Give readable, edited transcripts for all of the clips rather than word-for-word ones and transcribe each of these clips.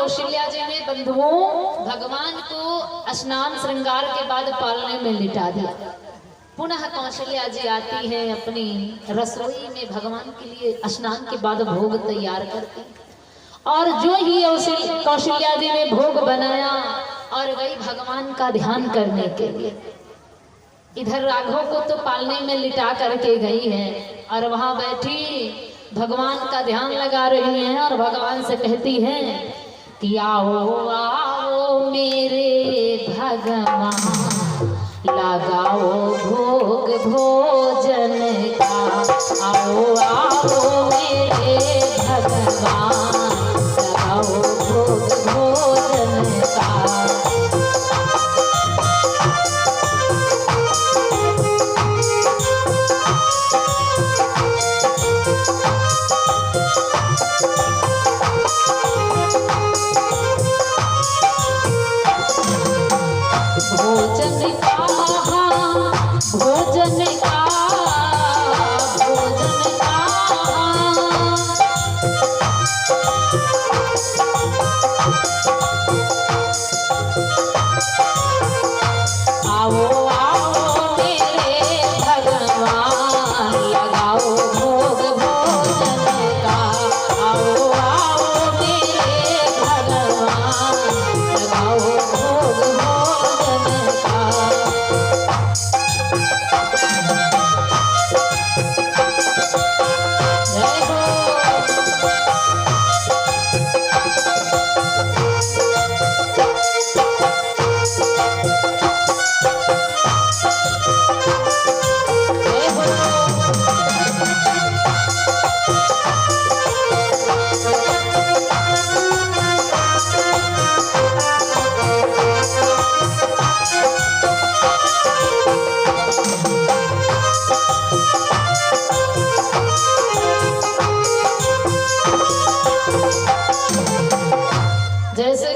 कौशल्या जी ने बंधुओं भगवान को स्नान श्रृंगार के बाद पालने में लिटा दिया। पुनः कौशल्या जी आती है अपनी रसोई में, भगवान के लिए स्नान के बाद भोग तैयार करती, और जो ही कौशल्या जी ने भोग बनाया और गई भगवान का ध्यान करने के लिए। इधर राघव को तो पालने में लिटा करके गई है और वहां बैठी भगवान का ध्यान लगा रही हैं और भगवान से कहती हैं कि आओ आओ मेरे भगवान, लगाओ भोग भोजन का। आओ आओ मेरे भगवान, लगाओ भोग भोजन का।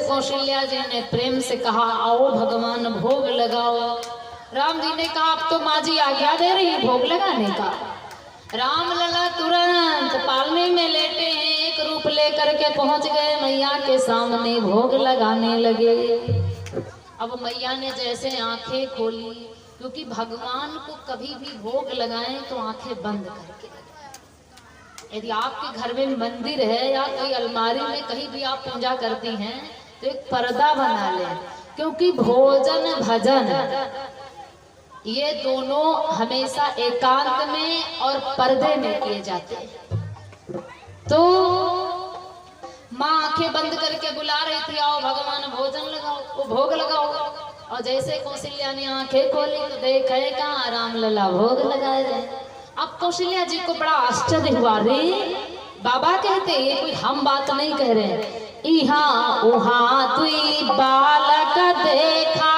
कौशल्या जी ने प्रेम से कहा आओ भगवान भोग लगाओ। राम जी ने कहा अब तो माँ जी आज्ञा दे रही भोग लगाने का। राम लला तुरंत पालने में लेटे हैं, एक रूप लेकर के पहुंच गए मैया के सामने, भोग लगाने लगे। अब मैया ने जैसे आंखें खोली, क्योंकि भगवान को कभी भी भोग लगाएं तो आंखें बंद करके लगाएं। यदि आपके घर में मंदिर है या कोई अलमारी में कहीं भी आप पूजा करती हैं तो एक पर्दा बना लें, क्योंकि भोजन भजन ये दोनों हमेशा एकांत में और पर्दे में किए जाते हैं। तो माँ आंखें बंद करके बुला रही थी आओ भगवान भोजन लगाओ, वो भोग लगाओ। और जैसे कौशल्या ने आंखें खोली तो देखे कहाँ राम लला भोग लगाए रहे। अब कौशल्या जी को बड़ा आश्चर्य हुआ, रे बाबा कहते ये कोई हम बात नहीं कह रहे, इहाँ उहाँ तुई बालक देखा,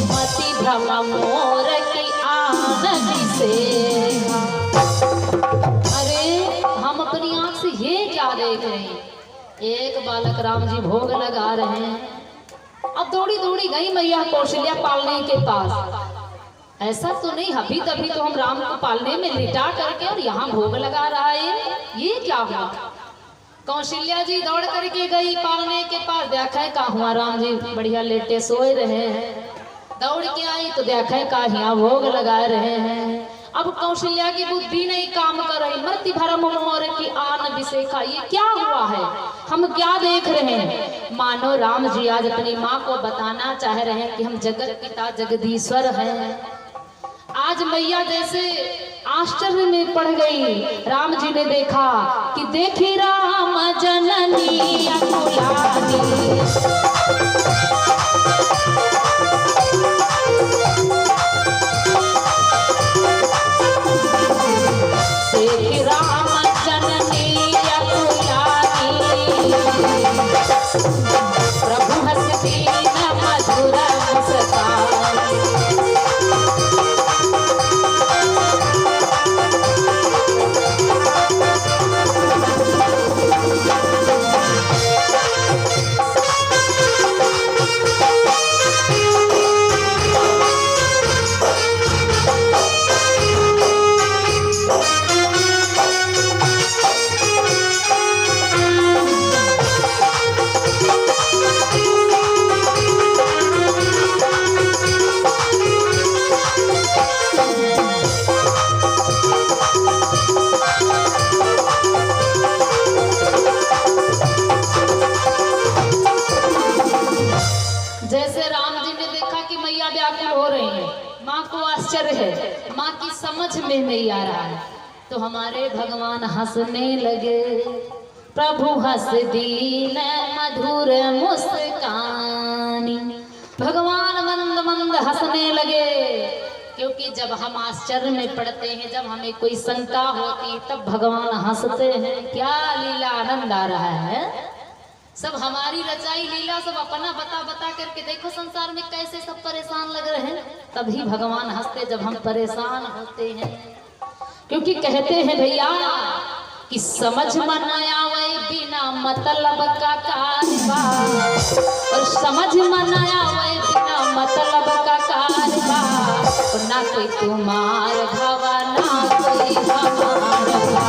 मति भ्रम मोर की आनंद से। अरे हम अपनी आंख से ये क्या देख रहे हैं, एक बालक राम जी भोग लगा रहे हैं। अब दौड़ी दौड़ी गई मैया कौशल्या पालने के पास। ऐसा तो नहीं अभी तभी तो हम राम को पालने में लिटा करके और यहाँ भोग लगा रहा है, ये क्या हुआ। कौशल्या जी दौड़ करके गई पालने के पास, देखा है कहाँ हुआ राम जी बढ़िया लेटे सोए रहे हैं। दौड़ के आई तो देखा है कहाँ यहाँ भोग लगा रहे हैं। अब कौशल्या की बुद्धि नहीं काम कर रही, मृत्यु भरम मोर की आन विशेखा, ये क्या हुआ है, हम क्या देख रहे हैं। मानो राम जी आज अपनी माँ को बताना चाह रहे हैं कि हम जगत पिता जगदीश्वर हैं। आज मैया जैसे आश्चर्य में पड़ गई। राम जी ने देखा कि देखी राम जननी अकुलानी, देखी राम जननी अकुलानी, प्रभु हंसती न मधुर मुस्कान। जिक्र है, माँ की समझ में नहीं आ रहा है। तो हमारे भगवान हंसने लगे, प्रभु हंस दीन मधुर मुस्कानी। भगवान मंद मंद हंसने लगे, क्योंकि जब हम आश्चर्य में पड़ते हैं, जब हमें कोई शंका होती, तब भगवान हंसते हैं। क्या लीला आनंद आ रहा है। सब हमारी रचाई लीला, सब अपना बता बता करके देखो संसार में कैसे सब परेशान लग रहे हैं। तभी भगवान हंसते जब हम परेशान होते हैं। क्योंकि कहते हैं भैया कि समझ मन आवे बिना मतलब का कारबार, और समझ मन आवे बिना मतलब का कारबार, और ना कोई तुम्हार भवा ना कोई हमार भवा।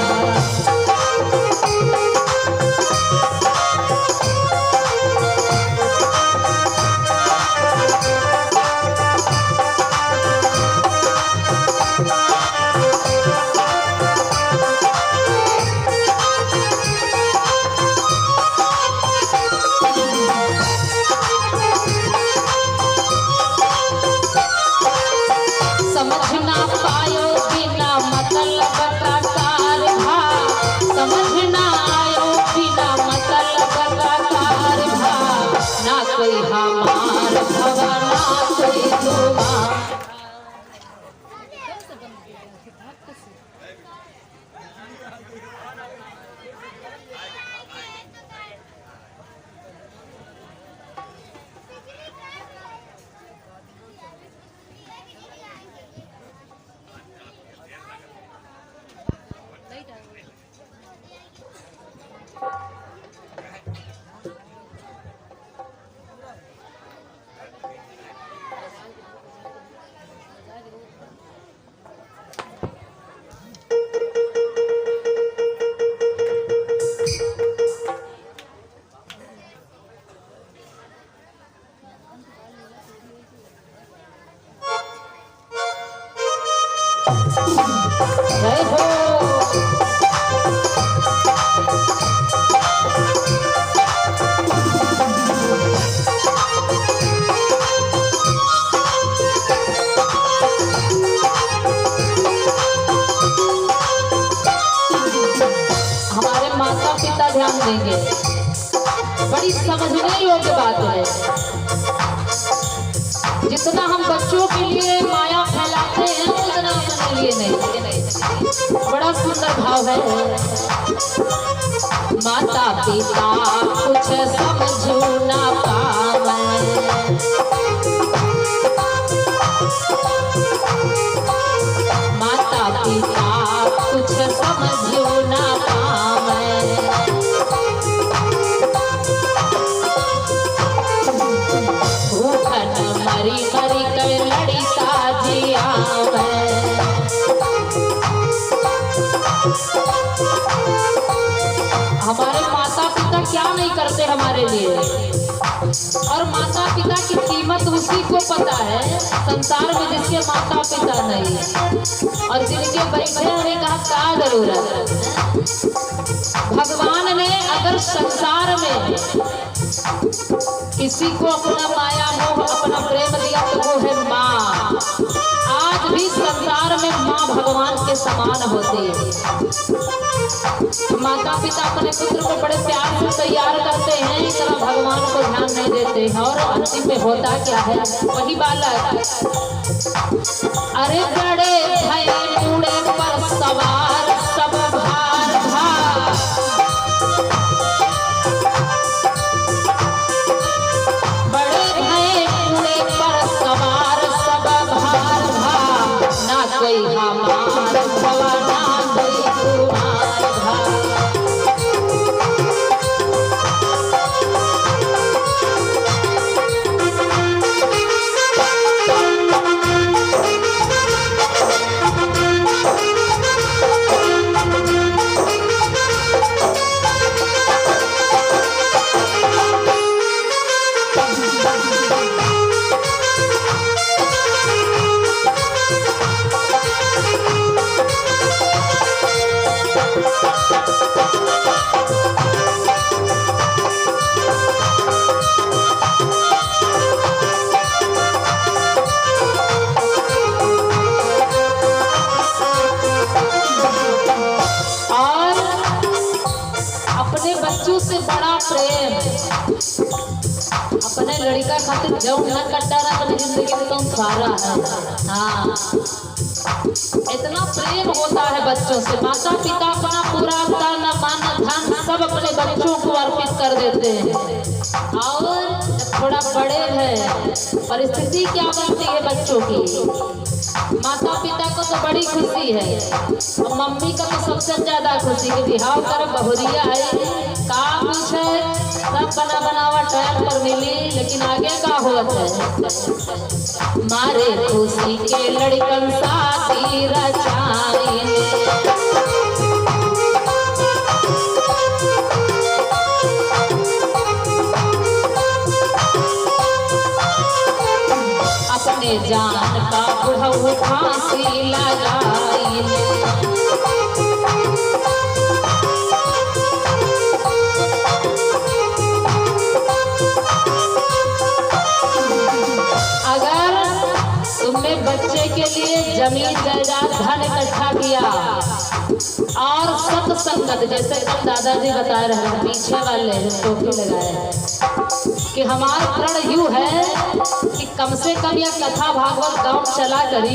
ध्यान देंगे, बड़ी समझने योग्य बात है। जितना हम बच्चों के लिए माया फैलाते हैं, उतना अपने लिए नहीं। बड़ा सुंदर भाव है। माता पिता कुछ समझो ना पावे, माता पिता कुछ समझो ना पावे, मरी मरी कर लड़ीता जिया मैं। हमारे माता पिता क्या नहीं करते हमारे लिए, और माता पिता की कीमत उसी को पता है संसार में जिसके माता पिता नहीं, और जिनके बैठे होने का क्या जरूरत है। भगवान ने अगर संसार में किसी को अपना माया मोह अपना प्रेम दिया तो वो है माँ। आज भी संसार में माँ भगवान के समान होती है। माता पिता अपने पुत्र को बड़े प्यार से तैयार करते हैं, इस तरह भगवान को ध्यान नहीं देते हैं, और अंतिम में होता क्या है, वही बालक अरे बड़े भय बूढ़े पर सवार सब भार भार, बड़े भय बूढ़े पर सवार सब भार भार, ना कोई हमार भवा ना कोई तुम्हार भा। प्रेम अपने लड़का खातिर जो न कटारा अपनी जिंदगी में तुम सारा है। हाँ, इतना प्रेम होता है बच्चों से। माता पिता अपना पूरा तन मन धन सब अपने बच्चों को अर्पित कर देते हैं। और जब थोड़ा बड़े हैं, परिस्थिति क्या बनती है बच्चों की, माता पिता को तो बड़ी खुशी है और मम्मी का तो सबसे ज्यादा खुशी कि बिहाव कर बहुरिया है, काम कुछ है सब बना बनावा टाइम पर मिली, लेकिन आगे का होत है मारे खुशी के लड़कन साथी रचाई। अपने जान का बुढ़ऊ फांसी लगाई। अगर तुमने बच्चे के लिए जमीन जायदाद धन इकट्ठा किया और सत्संगत, जैसे कल दादाजी बता रहे हैं पीछे वाले टोपी लगाए हैं कि हमारा प्रण यूं है कि कम से कम यह कथा भागवत गांव चला करी,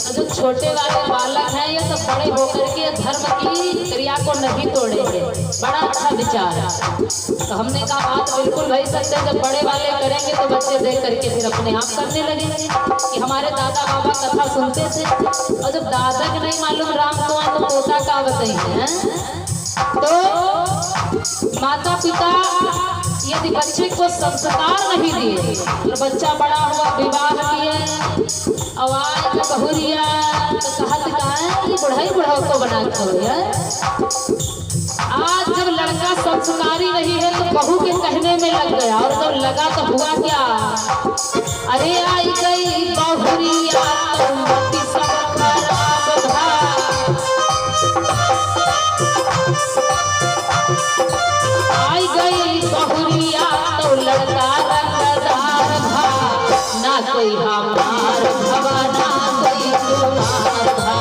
जो छोटे वाले बालक हैं ये तो बड़े होकर के धर्म की क्रिया को नहीं तोड़ेंगे। बड़ा अच्छा विचार है। तो हमने कहा बात बिल्कुल भाई सत्य, जब बड़े वाले करेंगे तो बच्चे देख करके फिर अपने आप करने लगेंगे। कि हमारे दादा बाबा कथा सुनते थे और जब दादा के नहीं मालूम राम को तो पोता का बताइए। तो माता पिता यदि बच्चे को संस्कार नहीं दिए और बच्चा बड़ा हुआ विवाह किए आवाज बहुरिया तो कहत कहा बुढ़ाई बुढ़ाओ को बना के। आज जब लड़का संस्कारी नहीं है तो बहू के कहने में लग गया, और जब लगा तो हुआ क्या, अरे आई गई बहुरिया तो सब खराब था। आई गई बहुरिया तो लड़का रंगदार भा, ना कोई हमार भवा ना कोई तुम्हार भा।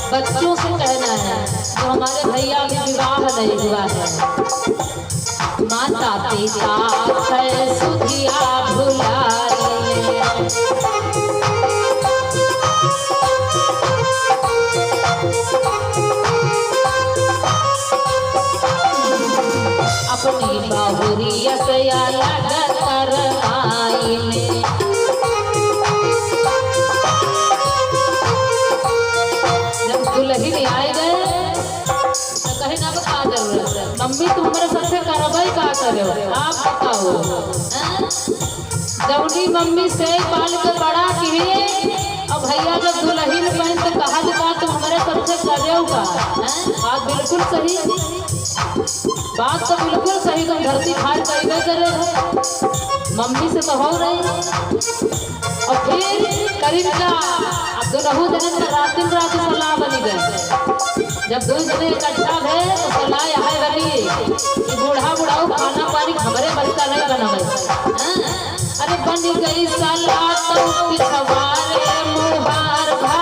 बच्चों से कहना है जो हमारे भैया भी विवाह नहीं हुआ है, माता पिता है सुधिया भुलाए। अपनी बाहुरिया से अलग कर आईने, दुल्हन आए गए तो कहे ना का जरूरत है, मम्मी तुम्हारे सबसे करवाई का करो आप बताओ। जौनी मम्मी से पाल के बड़ा किए और भैया जब दुल्हन पहन तो कहा जाता तुम हमारे सबसे करो का। बात बिल्कुल सही, बात तो बिल्कुल सही। तुम धरती खार कहीं करे मम्मी से तो हो रही। और फिर करीब का अब दोनों जने रात दिन रात सलाह बनी गई। जब दो जने इकट्ठा भे तो सलाह यहाँ बनी कि बूढ़ा बुढ़ाओ खाना पानी हमारे बच्चा नहीं बनावे। अरे बनी गई सलाह तो पिछवारे मुहार भा,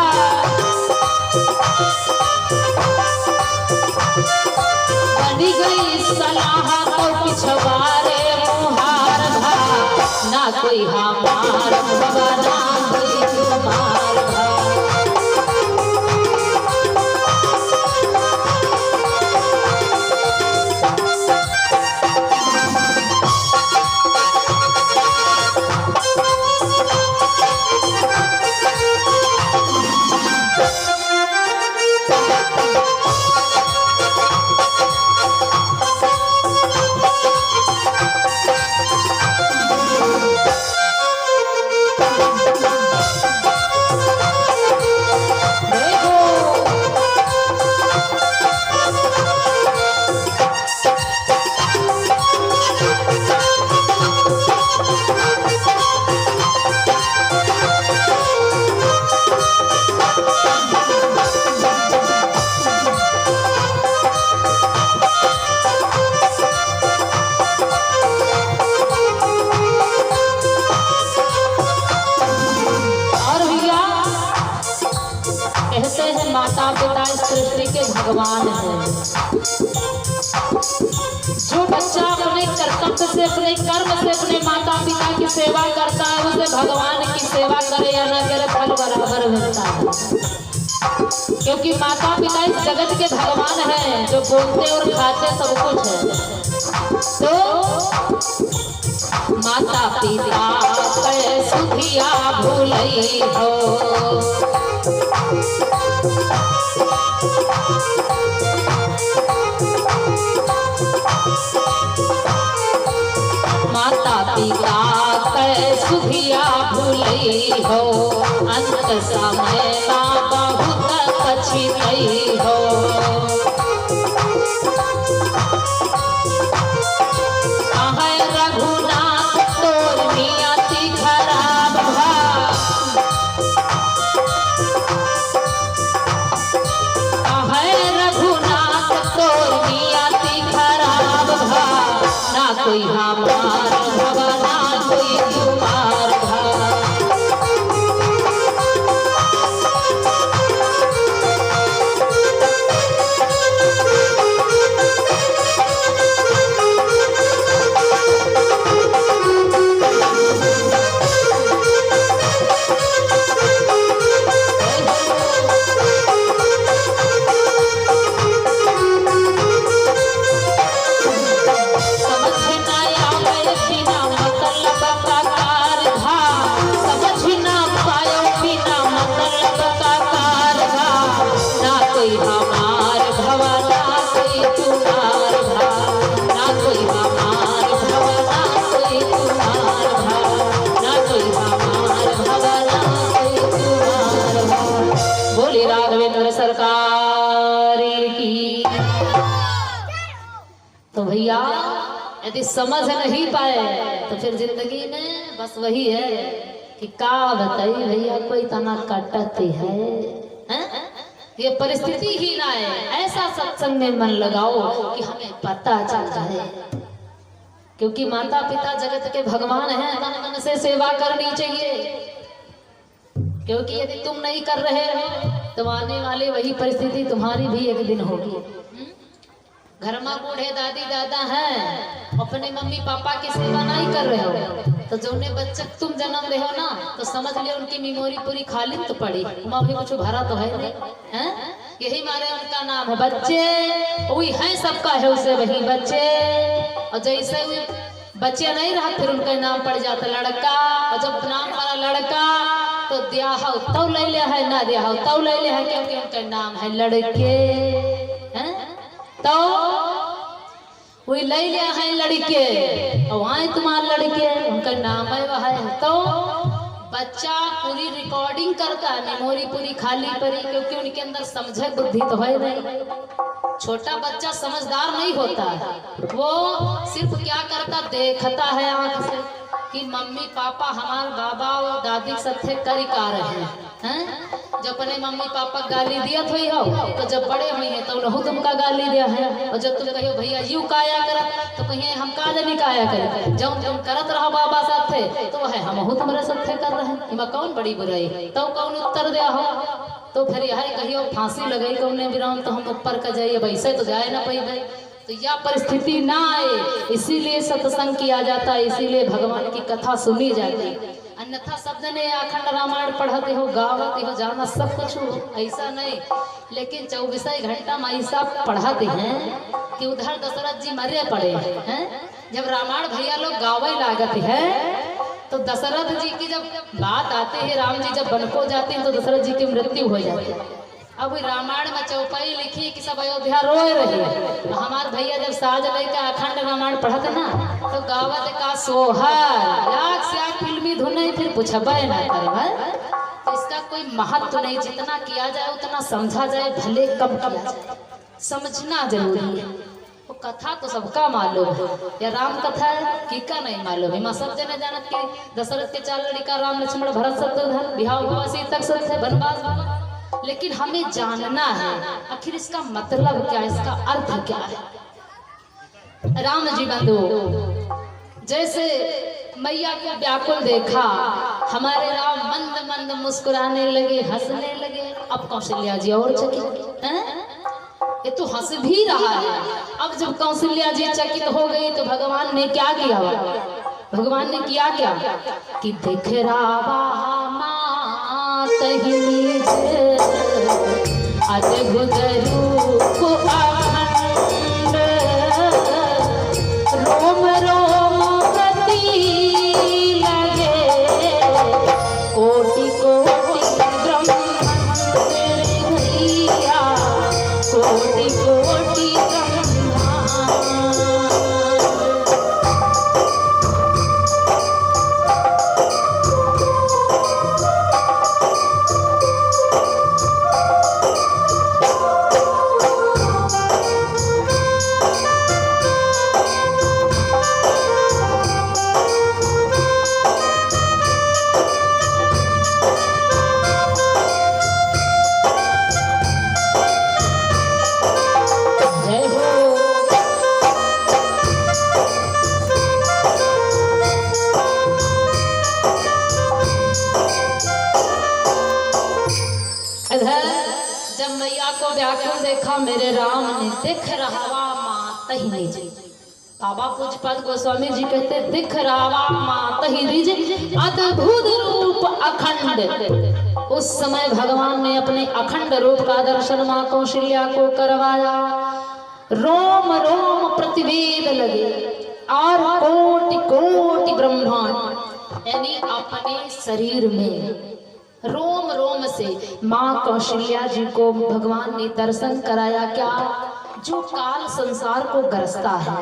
बनी गई सलाह तो पिछवारे मुहार भा, ना कोई हमार भवा ना कोई तुम्हार भा। हैं माता पिता इस सृष्टि के भगवान हैं। जो बच्चा अपने कर्तव्य से, अपने कर्म से अपने माता पिता की सेवा करता है, उसे भगवान की सेवा करे या न करे फल बराबर मिलता है। क्योंकि माता पिता इस जगत के भगवान हैं, जो बोलते और खाते सब कुछ है। तो माता पिता के सुधिया भूलई हो, माता पिता के सुधिया भूलई हो, अंत समय ना बहुत पछितई हो। रघुनाथ तोर नियति खराब भा, रघुनाथ तोर नियति खराब भा, ना कोई हमार भवा ना कोई तुम्हार भा। तो भैया यदि समझ नहीं पाए तो फिर जिंदगी में बस वही है कि का बताई भैया कोई तना काटती है, ये परिस्थिति ही ना है। ऐसा सत्संग में मन लगाओ कि हमें पता चल जाए, क्योंकि माता पिता जगत के भगवान हैं, तन मन से सेवा करनी चाहिए। क्योंकि यदि तुम नहीं कर रहे हो तो आने वाली वही परिस्थिति तुम्हारी भी एक दिन होगी। घर में बूढ़े दादी दादा हैं, अपने मम्मी पापा की सेवा नहीं कर रहे हो तो जो उन्हें बच्चे तुम जन्म रहे हो ना, तो समझ लियो उनकी मेमोरी पूरी खाली तो पड़ी, भी कुछ भरा तो है नहीं, हैं? यही मारे उनका नाम है बच्चे, वही है सबका है उसे वही बच्चे। और जैसे बच्चे नहीं रहा फिर उनका नाम पड़ जाता लड़का, और जब नाम पड़ा लड़का तो ब्याह तब ले लिया है, ना ब्याह तब ले लिया है, क्योंकि उनका नाम है लड़के, हैं? तो वही ले लिया है लड़के, और वहाँ तुम्हारे लड़के उनका नाम है वह है। तो बच्चा पूरी रिकॉर्डिंग करता है, मेमोरी पूरी खाली पड़ी, क्योंकि उनके अंदर समझे बुद्धि तो है नहीं। छोटा बच्चा समझदार नहीं होता, वो सिर्फ क्या करता, देखता है आंख से कि मम्मी पापा हमारे बाबा और दादी सब थे करी का रहे हैं। जब अपने मम्मी पापा गाली दिया थोड़ी हो तो जब बड़े हुए हैं तो लहू तुमका गाली दिया है, और जब तुम कहो भैया यू काया करत तो कहिए हम का नहीं काया करे, जब तुम करत रहो बाबा साथ थे तो वह हम तुम्हारे साथ कर रहे हैं, इमा कौन बड़ी बुराई तो कौन उत्तर दिया हो। तो फिर यह कहियो फांसी लगाई कौन विराम तो हम ऊपर का जाइए, वैसे तो जाए ना पाई। तो यह परिस्थिति ना आए इसीलिए सत्संग किया जाता है, इसीलिए भगवान की कथा सुनी जाती है। अन्यथा शब्द ने अखंड रामायण पढ़ते हो गावते हो जाना सब कुछ हो, ऐसा नहीं। लेकिन 24 घंटा में ऐसा पढ़ाते हैं कि उधर दशरथ जी मरे पड़े हैं। जब रामायण भैया लोग गावे लागत है तो दशरथ जी की जब बात आते है, राम जी जब वन को जाते हैं तो दशरथ जी की मृत्यु हो जाती है। अब रामायण में चौपाई लिखी कि सब अयोध्या रोए रहे, हमारे भैया जब साज लेकर अखंड रामायण पढ़ते ना तो गावत का सोहर लाख से आग फिल्मी धुन नहीं, फिर पूछबे ना करे। तो इसका कोई महत्व नहीं, जितना किया जाए उतना समझा जाए, भले कम किया जाए, समझना जरूरी है। वो कथा तो सबका मालूम है, या राम कथा है कि का नहीं मालूम है। सब जने जानत कि दशरथ के 4 लड़का राम लक्ष्मण भरत शत्रुघ्न बिहाव हुआ सीता सत्य वनवास हुआ, लेकिन हमें जानना है आखिर इसका मतलब क्या है, इसका अर्थ क्या है। राम जी बंधु जैसे मैया को व्याकुल देखा हमारे राम मंद मंद मुस्कुराने लगे, हंसने लगे। अब कौशल्या जी और चकित हैं, ये तो हंस भी रहा है। अब जब कौशल्या जी चकित हो गई तो भगवान ने क्या किया? भगवान ने किया क्या कि देख रावा मात ही निज अद्भुत रूप अखंड, रोम रोम प्रति लगे कोटि कोटि ब्रह्मांड भैया, कोटि कोटि व्याकुल देखा मेरे राम ने, दिख रहा मात ही निज। बाबा पूज्यपाद गोस्वामी जी कहते दिख रहा मात ही निज अद्भुत रूप अखंड। उस समय भगवान ने अपने अखंड रूप का दर्शन मां कौशल्या को करवाया। रोम रोम प्रतिवेद लगे और कोटि कोटि ब्रह्मांड, यानी अपने शरीर में रोम रोम से मां कौशल्या जी को भगवान ने दर्शन कराया। क्या? जो काल संसार को ग्रसता है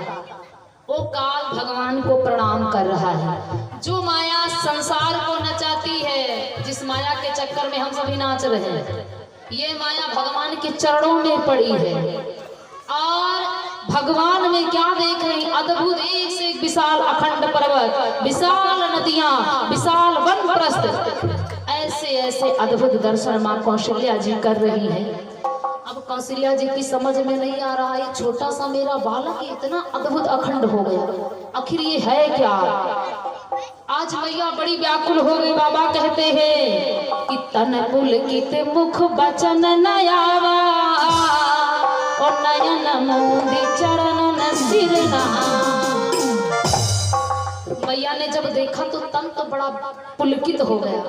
वो काल भगवान को प्रणाम कर रहा है। जो माया संसार को नचाती है, जिस माया के चक्कर में हम सभी नाच रहे हैं, ये माया भगवान के चरणों में पड़ी है। और भगवान में क्या देख रहे? अद्भुत एक से एक विशाल अखंड पर्वत, विशाल नदियां, विशाल वन प्रस्थ, ऐसे ऐसे अद्भुत दर्शन मां कौशल्या जी कर रही है। अब कौशल्या जी की समझ में नहीं आ रहा है, छोटा सा मेरा बालक इतना अद्भुत अखंड हो गया, आखिर ये है क्या? आज मैया बड़ी व्याकुल हो गई। बाबा कहते हैं कि तन पुलकित मुख बचन नयावा और नयन मोदी चरण सिर नहा। मैया ने जब देखा तो तन तो बड़ा पुलकित हो गया,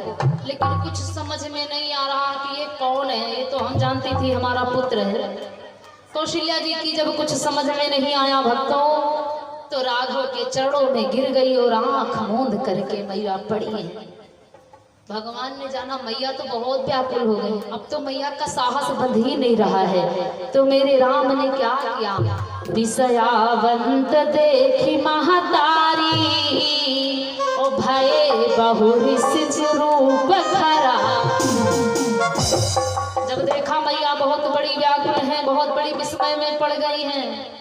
लेकिन कुछ समझ में नहीं आ रहा कि ये कौन है। ये तो हम जानती थी हमारा पुत्र है। कौशल्या जी की जब कुछ समझ में नहीं आया भक्तों, तो राघव के चरणों में गिर गई और आंख मूंद करके मैया पड़ी है। भगवान ने जाना मैया तो बहुत व्याकुल हो गई, अब तो मैया का साहस बंध ही नहीं रहा है। तो मेरे राम ने क्या किया? विषयावंत देखी महतारी ओ भये बहुरी सिज रूप खरा। जब देखा मैया बहुत बड़ी व्याकुल है, बहुत बड़ी विस्मय में पड़ गई हैं,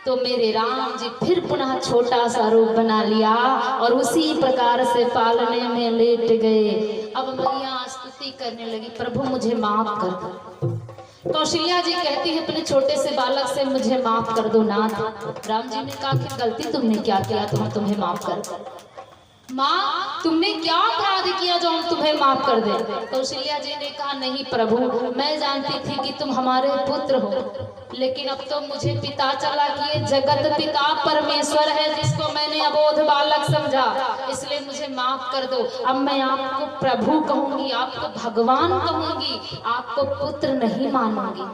तो मेरे राम जी फिर पुनः छोटा सा रूप बना लिया और उसी प्रकार से पालने में लेट गए। अब मैया स्तुति करने लगी, प्रभु मुझे माफ कर दो। कौशल्या जी कहती है अपने छोटे से बालक से, मुझे माफ कर दो नाथ। राम जी ने कहा कि गलती तुमने क्या किया तो हम तुम्हें माफ कर दो। माँ तुमने क्या अपराध किया जो हम तुम्हें माफ कर दे? कौशल्या जी ने कहा नहीं प्रभु, मैं जानती थी कि तुम हमारे पुत्र हो, लेकिन अब तो मुझे पिता चला कि ये जगत पिता परमेश्वर है जिसको मैंने अबोध बालक समझा, इसलिए मुझे माफ कर दो। अब मैं आपको प्रभु कहूंगी, आपको भगवान कहूंगी, आपको पुत्र नहीं मानूंगी।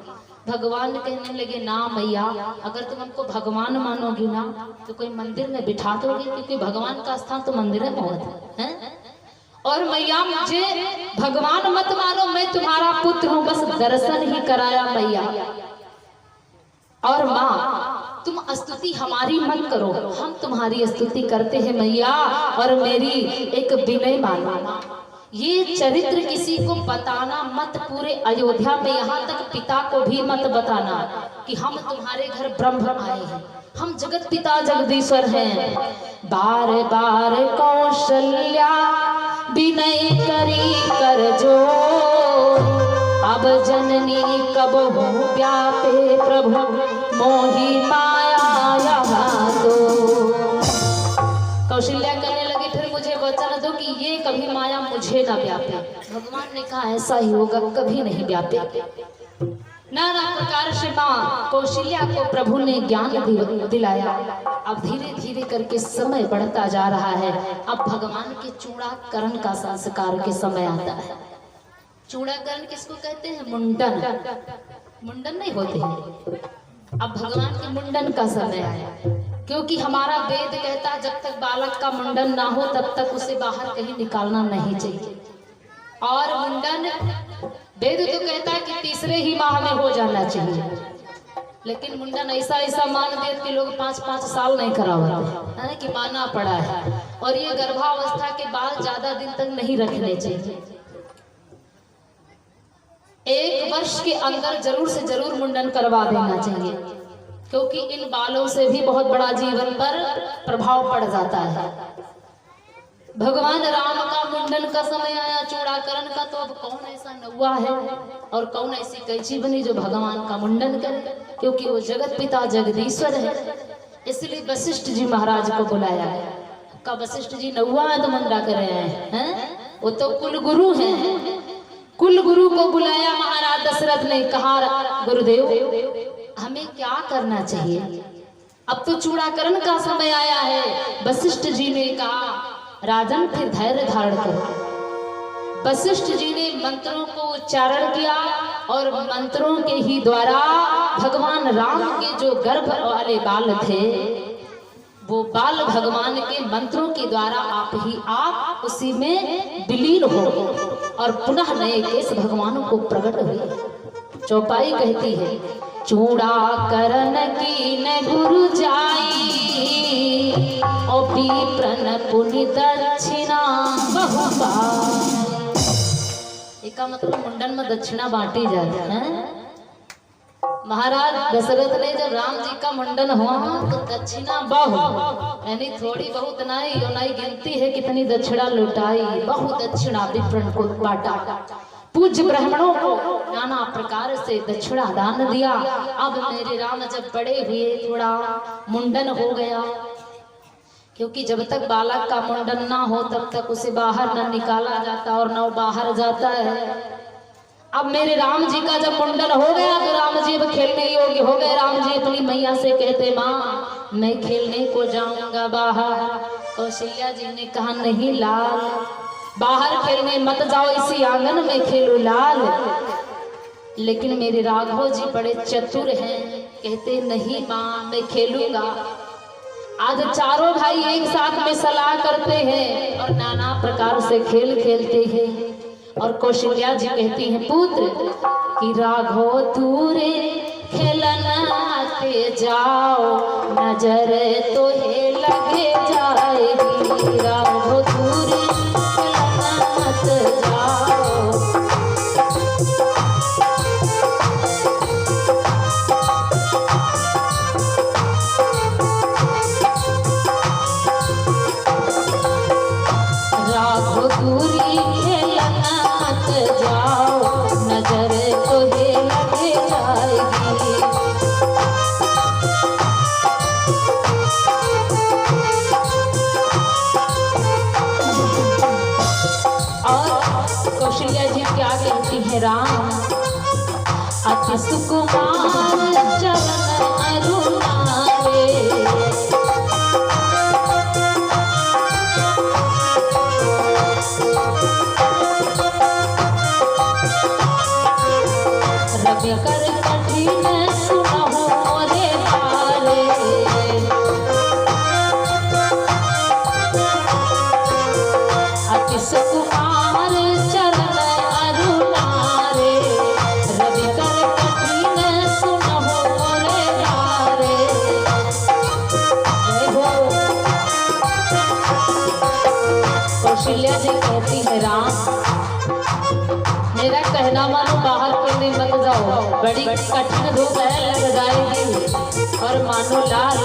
भगवान कहने लगे ना मैया, अगर तुम हमको भगवान मानोगी ना तो कोई मंदिर में बिठा दोगे, क्योंकि भगवान का स्थान तो मंदिर में होता है। और मैया मुझे भगवान मत मानो, मैं तुम्हारा पुत्र हूँ, बस दर्शन ही कराया मैया। और माँ तुम स्तुति हमारी मत करो, हम तुम्हारी स्तुति करते हैं मैया। और मेरी एक विनय मानो, ये चरित्र किसी को बताना मत, पूरे अयोध्या में यहाँ तक पिता को भी मत बताना कि हम तुम्हारे घर ब्रह्म आए हैं, हम जगत पिता जगदीश्वर हैं। बार बार कौशल्या विनय करी कर जो, अब जननी कब हो व्यापे प्रभु मोहि माया यहाँ तो। कौशल्या कहने लगी फिर मुझे वचन दो कि ये कभी माया न व्यापे। भगवान ने कहा ऐसा ही होगा, कभी नहीं व्यापे। नाना प्रकार से माँ कौशल्या को प्रभु ने ज्ञान दिलाया। अब धीरे धीरे करके समय बढ़ता जा रहा है। अब भगवान के चूड़ाकरण का संस्कार के समय आता है। चूड़ाकरण किसको कहते हैं? मुंडन। मुंडन नहीं होते हैं। अब भगवान के मुंडन का समय आया, क्योंकि हमारा वेद कहता है जब तक बालक का मुंडन ना हो तब तक उसे बाहर कहीं निकालना नहीं चाहिए। और मुंडन वेद तो कहता है कि तीसरे ही माह में हो जाना चाहिए, लेकिन मुंडन ऐसा मान दिया कि लोग 5-5 साल नहीं कराते हैं कि माना पड़ा है। और ये गर्भावस्था के बाद ज्यादा दिन तक नहीं रखने चाहिए। 1 वर्ष के अंदर जरूर से जरूर मुंडन करवा देना चाहिए, क्योंकि इन बालों से भी बहुत बड़ा जीवन पर प्रभाव पड़ जाता है। भगवान राम का मुंडन का समय आया, चूड़ाकरण का। तो अब कौन ऐसा नौआ है और कौन ऐसी कैची बनी जो भगवान का मुंडन करे, क्योंकि वो जगत पिता जगदीश्वर है। इसलिए वशिष्ठ जी महाराज को बुलाया गया। का वशिष्ठ जी नौआ है तो मुंडा कर रहे हैं? वो तो कुल गुरु हैं। कुल गुरु को बुलाया महाराज दशरथ ने। कहा गुरुदेव हमें क्या करना चाहिए? अब तो चूड़ाकरण का समय आया है। वशिष्ठ जी ने कहा राजन फिर धैर्य धारण करो। वशिष्ठ जी ने मंत्रों को उच्चारण किया और मंत्रों के ही द्वारा भगवान राम के जो गर्भ वाले बाल थे वो बाल भगवान के मंत्रों के द्वारा आप उसी में विलीन हो और पुनः नए केस भगवान को प्रकट हुए। चौपाई कहती है चूड़ाकरण की न गुरु जाई और विप्रन पुनि दक्षिणा बहु पाई। इसका मतलब मुंडन में दक्षिणा बांटी जाती है। महाराज दशरथ ने जब राम जी का मुंडन हुआ तो दक्षिणा बहु, यानी थोड़ी बहुत नहीं और नहीं गिनती है कितनी दक्षिणा लुटाई। बहु दक्षिणा विप्रन को बांटा। पूज्य ब्राह्मणों को नाना प्रकार से दक्षिणा दान दिया। अब मेरे राम जब बड़े हुए थोड़ा मुंडन हो गया, क्योंकि जब तक बालक का मुंडन ना हो तब तक उसे बाहर न निकाला जाता और न बाहर जाता है। अब मेरे राम जी का जब मुंडन हो गया तो राम जी अब खेलने योग्य हो गए। राम जी अपनी मैया से कहते माँ मैं खेलने को जाऊंगा बाहर। कौशल्या जी ने कहा नहीं लाल, बाहर खेलने मत जाओ, इसी आंगन में खेलो लाल। लेकिन मेरे राघव जी बड़े चतुर हैं, कहते नहीं माँ मैं खेलूंगा। आज चारों भाई एक साथ में सलाह करते हैं और नाना प्रकार से खेल खेलते हैं। और कौशल्या जी कहती हैं पुत्र कि राघव दूरे खेलनाते जाओ, नजर तो है लगे जाएगी। राघव दूरे खेलनाते जाओ। राघव दूरी जाओ, नजर तो ये लगे जाएगी। और कौशल्या जी क्या कहती है राम अति सुकुमार चरण अरुणावे। रवि कर कठिन सुनहो रे तारे। अति सुकुमार चरण अरुणारे। रवि कर कठिन सुनहो रे तारे। कौशल्या जी कहती है राम मेरा कहना मानो बाहर खेलने मत जाओ, बड़ी कठिन धूप है लग जाएगी। और मानो लाल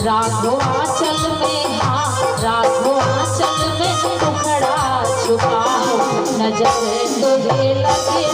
राघव आंचल में, हाँ राघव आंचल में टुकड़ा छुपा हो, नजर तो ये लगे